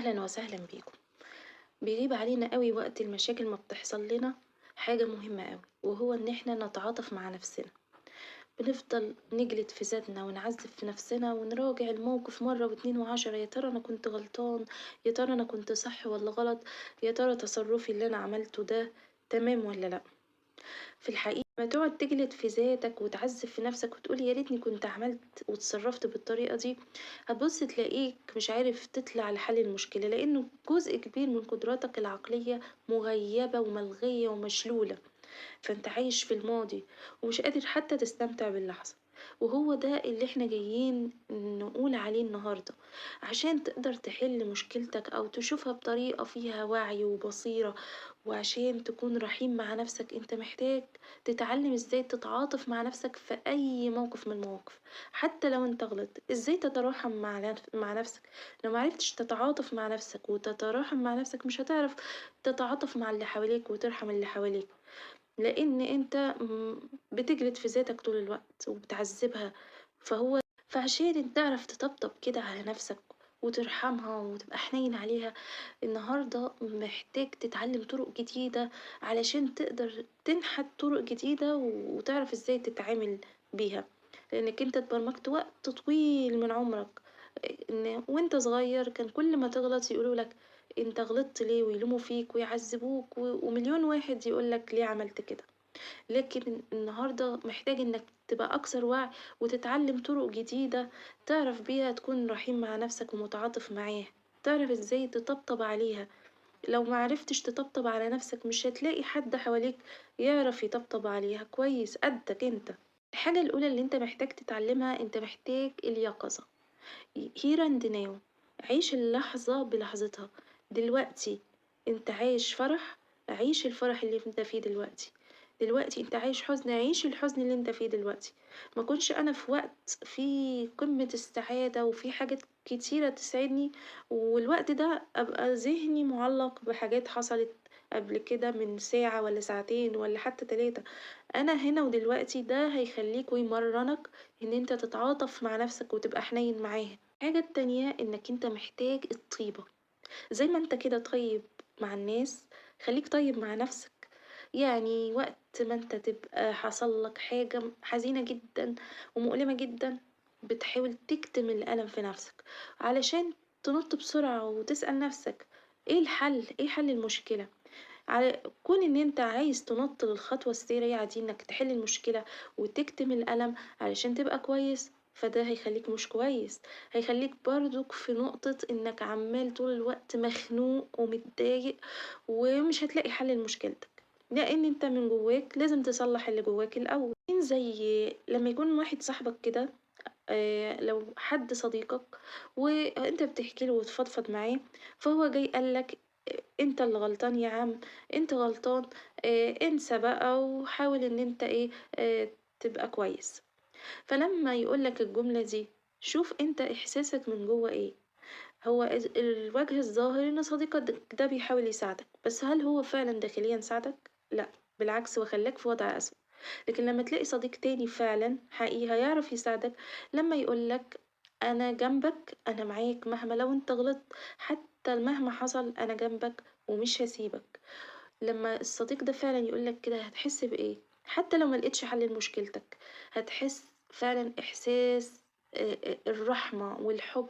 أهلا وسهلا بيكم. بيغيب علينا قوي وقت المشاكل ما بتحصل لنا حاجة مهمة قوي، وهو إن احنا نتعاطف مع نفسنا. بنفضل نجلد في ذاتنا ونعذب في نفسنا ونراجع الموقف مرة واتنين وعشرة، يا ترى أنا كنت غلطان، يا ترى أنا كنت صح ولا غلط، يا ترى تصرفي اللي أنا عملته ده تمام ولا لأ. في الحقيقة لما تقعد تجلد في ذاتك وتعذب في نفسك وتقول يا ريتني كنت عملت وتصرفت بالطريقة دي، هتبص تلاقيك مش عارف تطلع لحل المشكلة، لأنه جزء كبير من قدراتك العقلية مغيبة وملغية ومشلولة. فانت عايش في الماضي ومش قادر حتى تستمتع باللحظة. وهو ده اللي احنا جايين نقول عليه النهاردة. عشان تقدر تحل مشكلتك او تشوفها بطريقة فيها وعي وبصيرة، وعشان تكون رحيم مع نفسك، انت محتاج تتعلم ازاي تتعاطف مع نفسك في اي موقف من المواقف. حتى لو انت غلط، ازاي تتراحم مع نفسك. لو معرفتش تتعاطف مع نفسك وتتراحم مع نفسك، مش هتعرف تتعاطف مع اللي حواليك وترحم اللي حواليك. لأن أنت بتجلد في ذاتك طول الوقت وبتعذبها. فعشان انت تعرف تطبطب كده على نفسك وترحمها وتبقى حنين عليها، النهاردة محتاج تتعلم طرق جديدة علشان تقدر تنحت طرق جديدة وتعرف ازاي تتعامل بيها. لأنك انت اتبرمجت وقت طويل من عمرك، ان وانت صغير كان كل ما تغلط يقولولك انت غلطت ليه، ويلوموا فيك ويعذبوك ومليون واحد يقولك ليه عملت كده. لكن النهاردة محتاج انك تبقى اكثر وعي وتتعلم طرق جديدة تعرف بيها تكون رحيم مع نفسك ومتعاطف معاها، تعرف ازاي تطبطب عليها. لو معرفتش تطبطب على نفسك، مش هتلاقي حد حواليك يعرف يطبطب عليها كويس قدك انت. الحاجة الأولى اللي انت محتاج تتعلمها، انت محتاج اليقظة. here and now. عيش اللحظة بلحظتها. دلوقتي انت عايش فرح، عيش الفرح اللي انت فيه دلوقتي. دلوقتي انت عايش حزن، عيش الحزن اللي انت فيه دلوقتي. ما كنش انا في وقت في قمة السعادة وفي حاجات كتيرة تسعدني، والوقت ده ابقى ذهني معلق بحاجات حصلت قبل كده من ساعة ولا ساعتين ولا حتى 3. انا هنا ودلوقتي، ده هيخليك ويمرنك ان انت تتعاطف مع نفسك وتبقى حنين معاها. الحاجة التانية انك انت محتاج الطيبة. زي ما انت كده طيب مع الناس، خليك طيب مع نفسك. يعني وقت ما انت تبقى حصل لك حاجة حزينة جدا ومؤلمة جدا، بتحاول تكتم الألم في نفسك علشان تنط بسرعة وتسأل نفسك ايه الحل، ايه حل المشكلة. على كون ان انت عايز تنط للخطوة السريعة دي انك تحل المشكلة وتكتم الألم علشان تبقى كويس، فده هيخليك مش كويس. هيخليك برضك في نقطة انك عمال طول الوقت مخنوق ومتضايق ومش هتلاقي حل لمشكلتك، لان انت من جواك لازم تصلح اللي جواك الاول. زي لما يكون واحد صاحبك كده، لو حد صديقك وانت بتحكي له وتفضفض معاه، فهو جاي قالك انت اللي غلطان يا عم، انت غلطان، انسى بقى وحاول ان انت ايه، تبقى كويس. فلما يقولك الجملة دي، شوف انت احساسك من جوه ايه. هو الوجه الظاهر ان صديقك ده بيحاول يساعدك، بس هل هو فعلا داخليا ساعدك؟ لا، بالعكس، وخلاك في وضع اسوأ. لكن لما تلاقي صديق تاني فعلا حقيقي هيعرف يساعدك، لما يقولك انا جنبك، انا معاك مهما لو انت غلطت، حتى مهما حصل انا جنبك ومش هسيبك. لما الصديق ده فعلا يقولك كده، هتحس بايه؟ حتى لو ملقتش حل لمشكلتك، هتحس فعلا احساس الرحمة والحب،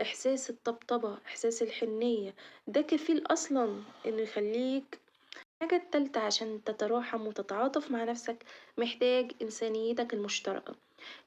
احساس الطبطبة، احساس الحنية. ده كفيل اصلا انه يخليك. الحاجة التالتة عشان تتراحم وتتعاطف مع نفسك، محتاج إنسانيتك المشتركة.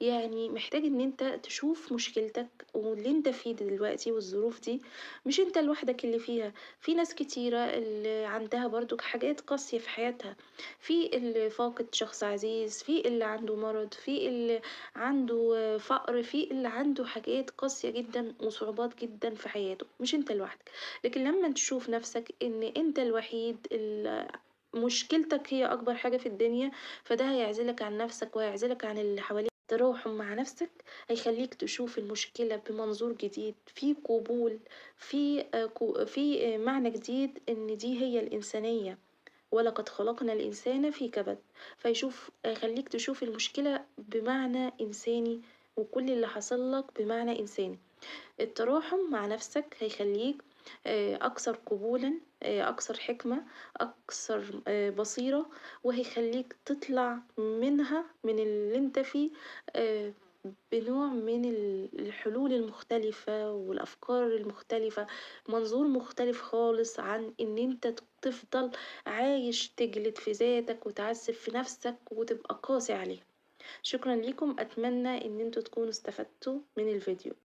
يعني محتاج ان انت تشوف مشكلتك واللي انت فيه دلوقتي والظروف دي مش انت لوحدك اللي فيها. في ناس كتيرة اللي عندها برضو حاجات قاسية في حياتها، في اللي فاقد شخص عزيز، في اللي عنده مرض، في اللي عنده فقر، في اللي عنده حاجات قاسية جدا وصعوبات جدا في حياته. مش انت لوحدك. لكن لما تشوف نفسك ان انت الوحيد اللي مشكلتك هي اكبر حاجة في الدنيا، فده هيعزلك عن نفسك وهيعزلك عن اللي حواليك. التراحم مع نفسك هيخليك تشوف المشكلة بمنظور جديد، في قبول، في معنى جديد ان دي هي الإنسانية. ولقد خلقنا الإنسان في كبد. هيخليك تشوف المشكلة بمعنى إنساني، وكل اللي حصل لك بمعنى إنساني. التراحم مع نفسك هيخليك أكثر قبولًا، أكثر حكمة، أكثر بصيرة، وهيخليك تطلع منها من اللي أنت فيه آآ بنوع من الحلول المختلفة والأفكار المختلفة، منظور مختلف خالص عن إن أنت تفضل عايش تجلد في ذاتك وتعذب في نفسك وتبقى قاسي عليها. شكرًا ليكم، أتمنى إن أنتم تكونوا استفدتوا من الفيديو.